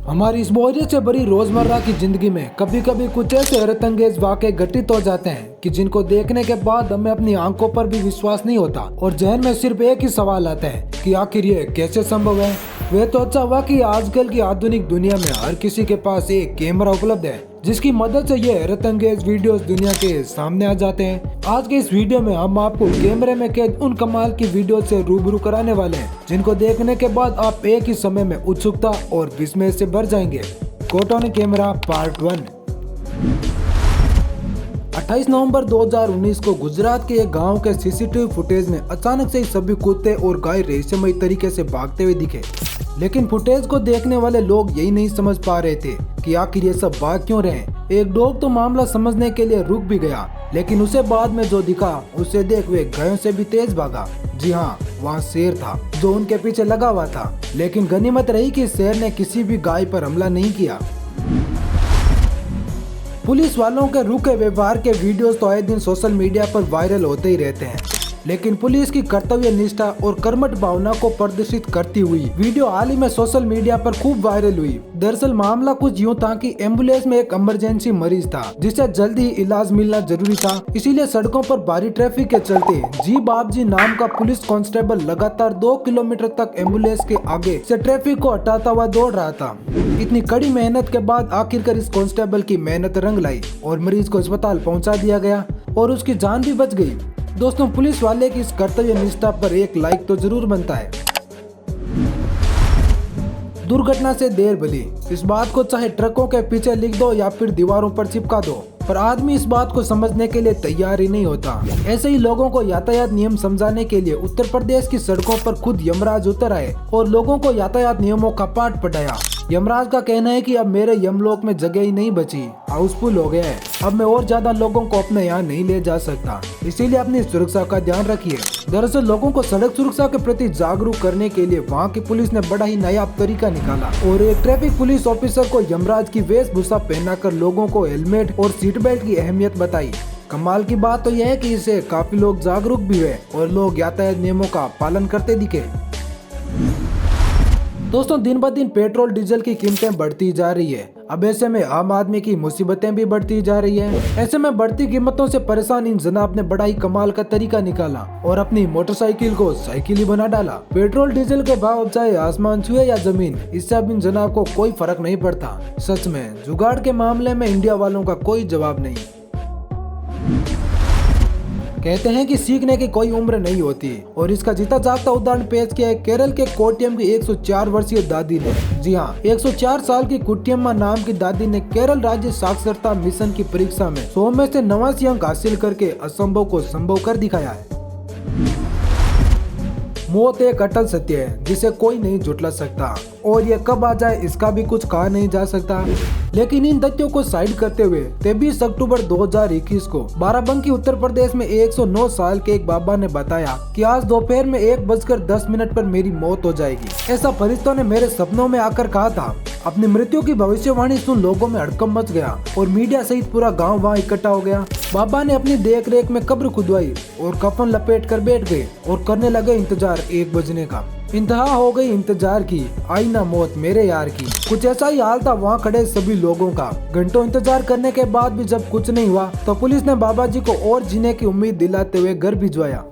हमारी इस बोरियत से भरी रोजमर्रा की जिंदगी में कभी कभी कुछ ऐसे हैरतअंगेज वाकये घटित हो जाते हैं कि जिनको देखने के बाद हमें अपनी आंखों पर भी विश्वास नहीं होता और जहन में सिर्फ एक ही सवाल आता है कि आखिर ये कैसे संभव है। वह तो अच्छा हुआ कि आजकल की आधुनिक दुनिया में हर किसी के पास एक कैमरा उपलब्ध है जिसकी मदद से ये हैरतअंगेज वीडियोस दुनिया के सामने आ जाते हैं। आज के इस वीडियो में हम आपको कैमरे में कैद उन कमाल की वीडियो से रूबरू कराने वाले हैं जिनको देखने के बाद आप एक ही समय में उत्सुकता और विस्मय से भर जाएंगे। Quote on camera part 1। 28 नवंबर 2019 को गुजरात के एक गांव के सीसीटीवी फुटेज में अचानक से सभी कुत्ते और गाय रहस्यमय तरीके से भागते हुए दिखे, लेकिन फुटेज को देखने वाले लोग यही नहीं समझ पा रहे थे कि आखिर ये सब भाग क्यों रहे। एक डॉग तो मामला समझने के लिए रुक भी गया, लेकिन उसे बाद में जो दिखा उसे देख वे गायों से भी तेज भागा। जी हाँ, वहाँ शेर था जो उनके पीछे लगा हुआ था, लेकिन गनीमत रही कि शेर ने किसी भी गाय पर हमला नहीं किया। पुलिस वालों के रुके व्यवहार के वीडियोस तो आए दिन सोशल मीडिया पर वायरल होते ही रहते हैं, लेकिन पुलिस की कर्तव्य निष्ठा और कर्मठ भावना को प्रदर्शित करती हुई वीडियो हाल ही में सोशल मीडिया पर खूब वायरल हुई। दरअसल मामला कुछ यूँ था कि एम्बुलेंस में एक इमरजेंसी मरीज था जिसे जल्द ही इलाज मिलना जरूरी था, इसीलिए सड़कों पर भारी ट्रैफिक के चलते जी बाबजी नाम का पुलिस कांस्टेबल लगातार 2 किलोमीटर तक एम्बुलेंस के आगे से ट्रैफिक को हटाता हुआ दौड़ रहा था। इतनी कड़ी मेहनत के बाद आखिरकार इस कांस्टेबल की मेहनत रंग लाई और मरीज को अस्पताल पहुँचा दिया गया और उसकी जान भी बच गयी। दोस्तों, पुलिस वाले की इस कर्तव्य निष्ठा पर एक लाइक तो जरूर बनता है। दुर्घटना से देर भली, इस बात को चाहे ट्रकों के पीछे लिख दो या फिर दीवारों पर चिपका दो, पर आदमी इस बात को समझने के लिए तैयार ही नहीं होता। ऐसे ही लोगों को यातायात नियम समझाने के लिए उत्तर प्रदेश की सड़कों पर खुद यमराज उतर आए और लोगों को यातायात नियमों का पाठ पढ़ाया। यमराज का कहना है कि अब मेरे यमलोक में जगह ही नहीं बची, हाउसफुल हो गया है, अब मैं और ज्यादा लोगों को अपने यहाँ नहीं ले जा सकता, इसीलिए अपनी सुरक्षा का ध्यान रखिए। दरअसल लोगों को सड़क सुरक्षा के प्रति जागरूक करने के लिए वहाँ की पुलिस ने बड़ा ही नायाब तरीका निकाला और एक ट्रैफिक पुलिस ऑफिसर को यमराज की वेशभूषा पहनाकर लोगों को हेलमेट और सीट बेल्ट की अहमियत बताई। कमाल की बात तो यह है कि इससे काफी लोग जागरूक भी हुए और लोग यातायात नियमों का पालन करते दिखे। दोस्तों, दिन ब दिन पेट्रोल डीजल की कीमतें बढ़ती जा रही है। अब ऐसे में आम आदमी की मुसीबतें भी बढ़ती जा रही है। ऐसे में बढ़ती कीमतों से परेशान इन जनाब ने बड़ा ही कमाल का तरीका निकाला और अपनी मोटरसाइकिल को साइकिल ही बना डाला। पेट्रोल डीजल के भाव चाहे आसमान छुए या जमीन, इससे अब इन जनाब को कोई फर्क नहीं पड़ता। सच में जुगाड़ के मामले में इंडिया वालों का कोई जवाब नहीं। कहते हैं कि सीखने की कोई उम्र नहीं होती और इसका जीता जागता उदाहरण पेश किया है केरल के कोट्यम की 104 वर्षीय दादी ने। जी हाँ, 104 साल की कुट्टियम्मा नाम की दादी ने केरल राज्य साक्षरता मिशन की परीक्षा में 100 में से 89 अंक हासिल करके असंभव को संभव कर दिखाया है। मौत एक अटल सत्य है जिसे कोई नहीं झुटला सकता और ये कब आ जाए इसका भी कुछ कहा नहीं जा सकता। लेकिन इन तथ्यों को साइड करते हुए 23 अक्टूबर 2021 को बाराबंकी उत्तर प्रदेश में 109 साल के एक बाबा ने बताया कि आज दोपहर में 1:10 पर मेरी मौत हो जाएगी। ऐसा फरिश्तों ने मेरे सपनों में आकर कहा था। अपनी मृत्यु की भविष्यवाणी सुन लोगों में हड़कंप मच गया और मीडिया सहित पूरा गांव वहां इकट्ठा हो गया। बाबा ने अपनी देख रेख में कब्र खुदवाई और कफन लपेट कर बैठ गए और करने लगे इंतजार 1 बजने का। इंतहा हो गई इंतजार की, आई ना मौत मेरे यार की। कुछ ऐसा ही हाल था वहाँ खड़े सभी लोगों का। घंटों इंतजार करने के बाद भी जब कुछ नहीं हुआ तो पुलिस ने बाबा जी को और जीने की उम्मीद दिलाते हुए घर भिजवाया।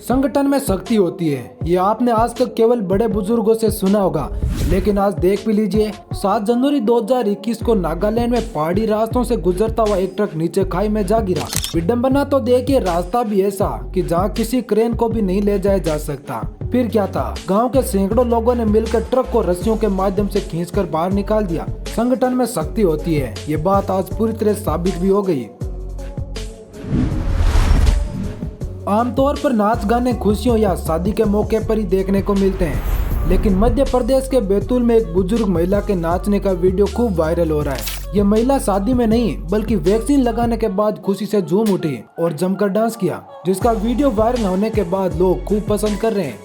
संगठन में शक्ति होती है, ये आपने आज तक केवल बड़े बुजुर्गों से सुना होगा, लेकिन आज देख भी लीजिए। 7 जनवरी 2021 को नागालैंड में पहाड़ी रास्तों से गुजरता हुआ एक ट्रक नीचे खाई में जा गिरा। विडंबना तो देखिए, रास्ता भी ऐसा कि जहाँ किसी क्रेन को भी नहीं ले जाया जा सकता। फिर क्या था, गांव के सैकड़ों लोगों ने मिलकर ट्रक को रस्सियों के माध्यम से खींचकर बाहर निकाल दिया। संगठन में शक्ति होती है, ये बात आज पूरी तरह साबित भी हो गई। आमतौर पर नाच गाने खुशियों या शादी के मौके पर ही देखने को मिलते हैं, लेकिन मध्य प्रदेश के बैतूल में एक बुजुर्ग महिला के नाचने का वीडियो खूब वायरल हो रहा है। यह महिला शादी में नहीं बल्कि वैक्सीन लगाने के बाद खुशी से झूम उठी और जमकर डांस किया, जिसका वीडियो वायरल होने के बाद लोग खूब पसंद कर रहे हैं।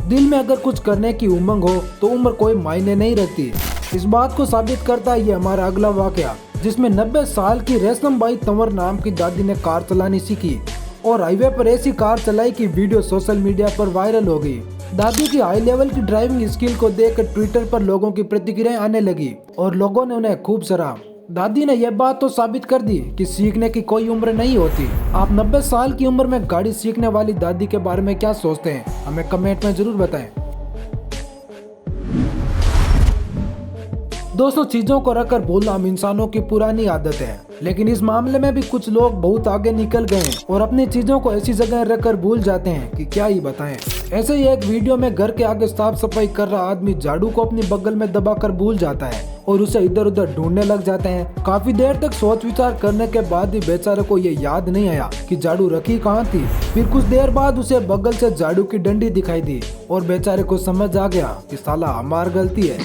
दिल में अगर कुछ करने की उमंग हो तो उम्र कोई मायने नहीं रखती। इस बात को साबित करता है ये हमारा अगला वाकया, जिसमें 90 साल की रेशम बाई तंवर नाम की दादी ने कार चलानी सीखी। और हाईवे पर ऐसी कार चलाई कि वीडियो सोशल मीडिया पर वायरल हो गई। दादी की हाई लेवल की ड्राइविंग स्किल को देखकर ट्विटर पर लोगों की प्रतिक्रियाएं आने लगी और लोगों ने उन्हें खूब सराहा। दादी ने यह बात तो साबित कर दी कि सीखने की कोई उम्र नहीं होती। आप 90 साल की उम्र में गाड़ी सीखने वाली दादी के बारे में क्या सोचते हैं, हमें कमेंट में जरूर बताएं। दोस्तों, चीजों को रखकर बोलना हम इंसानों की पुरानी आदत है, लेकिन इस मामले में भी कुछ लोग बहुत आगे निकल गए हैं और अपनी चीजों को ऐसी जगह रखकर भूल जाते हैं कि क्या ही बताएं। ऐसे ही एक वीडियो में घर के आगे साफ सफाई कर रहा आदमी झाड़ू को अपनी बगल में दबाकर भूल जाता है और उसे इधर उधर ढूंढने लग जाते हैं। काफी देर तक सोच विचार करने के बाद भी बेचारे को ये याद नहीं आया कि झाड़ू रखी कहाँ थी। फिर कुछ देर बाद उसे बगल से झाड़ू की डंडी दिखाई दी और बेचारे को समझ आ गया कि साला हमारी गलती है।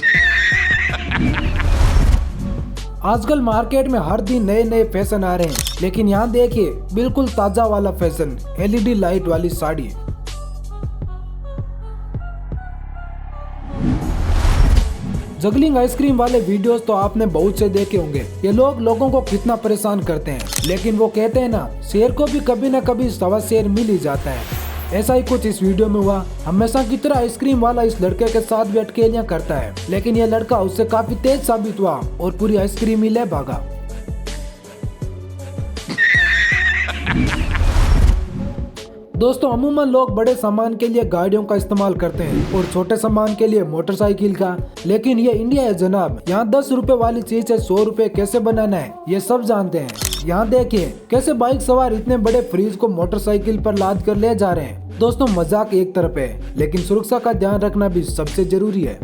आजकल मार्केट में हर दिन नए नए फैशन आ रहे हैं, लेकिन यहाँ देखिए बिल्कुल ताजा वाला फैशन, एलईडी लाइट वाली साड़ी। जगलिंग आइसक्रीम वाले वीडियोस तो आपने बहुत से देखे होंगे। ये लोग लोगों को कितना परेशान करते हैं, लेकिन वो कहते हैं ना, शेर को भी कभी न कभी सवा शेर मिल ही जाता है। ऐसा ही कुछ इस वीडियो में हुआ। हमेशा की तरह आइसक्रीम वाला इस लड़के के साथ भी अटकेलियां करता है, लेकिन यह लड़का उससे काफी तेज साबित हुआ और पूरी आइसक्रीम ही ले भागा। दोस्तों, अमूमन लोग बड़े सामान के लिए गाड़ियों का इस्तेमाल करते हैं और छोटे सामान के लिए मोटरसाइकिल का, लेकिन ये इंडिया है जनाब। यहाँ 10 रुपए वाली चीज से 100 रुपए कैसे बनाना है ये सब जानते हैं। यहाँ देखिए कैसे बाइक सवार इतने बड़े फ्रिज को मोटरसाइकिल पर लाद कर ले जा रहे हैं। दोस्तों, मजाक एक तरफ है, लेकिन सुरक्षा का ध्यान रखना भी सबसे जरूरी है।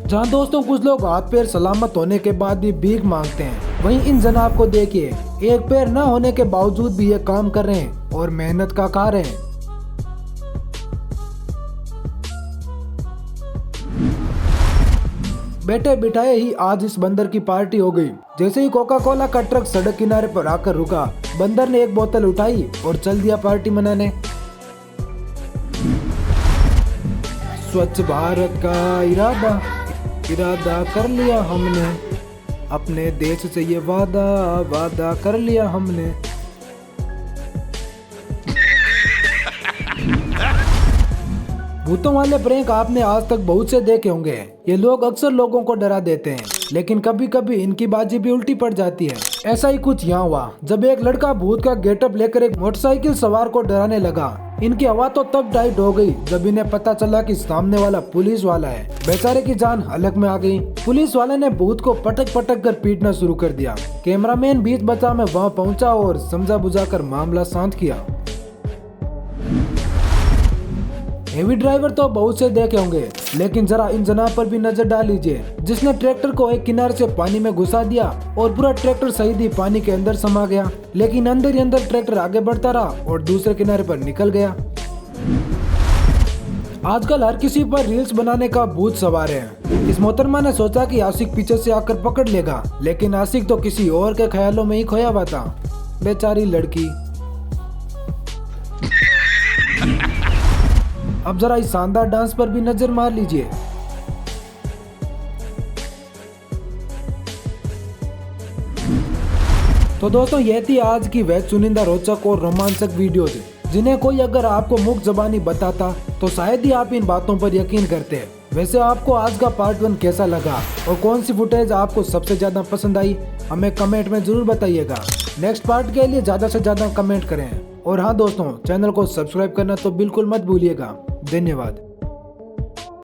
जहाँ दोस्तों कुछ लोग हाथ पैर सलामत होने के बाद भी भीख मांगते हैं, वहीं इन जनाब को देखिए, एक पैर न होने के बावजूद भी ये काम कर रहे हैं और मेहनत का खा रहे हैं। बैठे बिठाए ही आज इस बंदर की पार्टी हो गई। जैसे ही कोका कोला का ट्रक सड़क किनारे पर आकर रुका, बंदर ने एक बोतल उठाई और चल दिया पार्टी मनाने। स्वच्छ भारत का इरादा कर लिया हमने, अपने देश से ये वादा कर लिया हमने। भूतों वाले प्रैंक आपने आज तक बहुत से देखे होंगे। ये लोग अक्सर लोगों को डरा देते हैं, लेकिन कभी कभी इनकी बाजी भी उल्टी पड़ जाती है। ऐसा ही कुछ यहाँ हुआ जब एक लड़का भूत का गेटअप लेकर एक मोटरसाइकिल सवार को डराने लगा। इनकी हवा तो तब टाइट हो गई जब इन्हें पता चला कि सामने वाला पुलिस वाला है। बेचारे की जान हलक में आ गई। पुलिस वाले ने भूत को पटक पटक कर पीटना शुरू कर दिया। कैमरामैन बीच बचा में वहाँ पहुँचा और समझा बुझाकर मामला शांत किया। हेवी ड्राइवर तो बहुत से देखे होंगे, लेकिन जरा इन जनाब पर भी नजर डाल लीजिए, जिसने ट्रैक्टर को एक किनारे से पानी में घुसा दिया और पूरा ट्रैक्टर सही ही पानी के अंदर समा गया, लेकिन अंदर ही अंदर ट्रैक्टर आगे बढ़ता रहा और दूसरे किनारे पर निकल गया। आजकल हर किसी पर रील्स बनाने का भूत सवार है। इस मोहतरमा ने सोचा कि आशिक पीछे से आकर पकड़ लेगा, लेकिन आशिक तो किसी और के ख्यालों में ही खोया हुआ था। बेचारी लड़की। अब जरा इस शानदार डांस पर भी नजर मार लीजिए। तो दोस्तों, यह थी आज की वह चुनिंदा रोचक और रोमांचक वीडियोज, जिन्हें कोई अगर आपको मुफ्त ज़बानी बताता तो शायद ही आप इन बातों पर यकीन करते। वैसे आपको आज का पार्ट 1 कैसा लगा और कौन सी फुटेज आपको सबसे ज्यादा पसंद आई, हमें कमेंट में जरूर बताइएगा। नेक्स्ट पार्ट के लिए ज्यादा से ज्यादा कमेंट करें और हाँ दोस्तों, चैनल को सब्सक्राइब करना तो बिल्कुल मत भूलिएगा। धन्यवाद।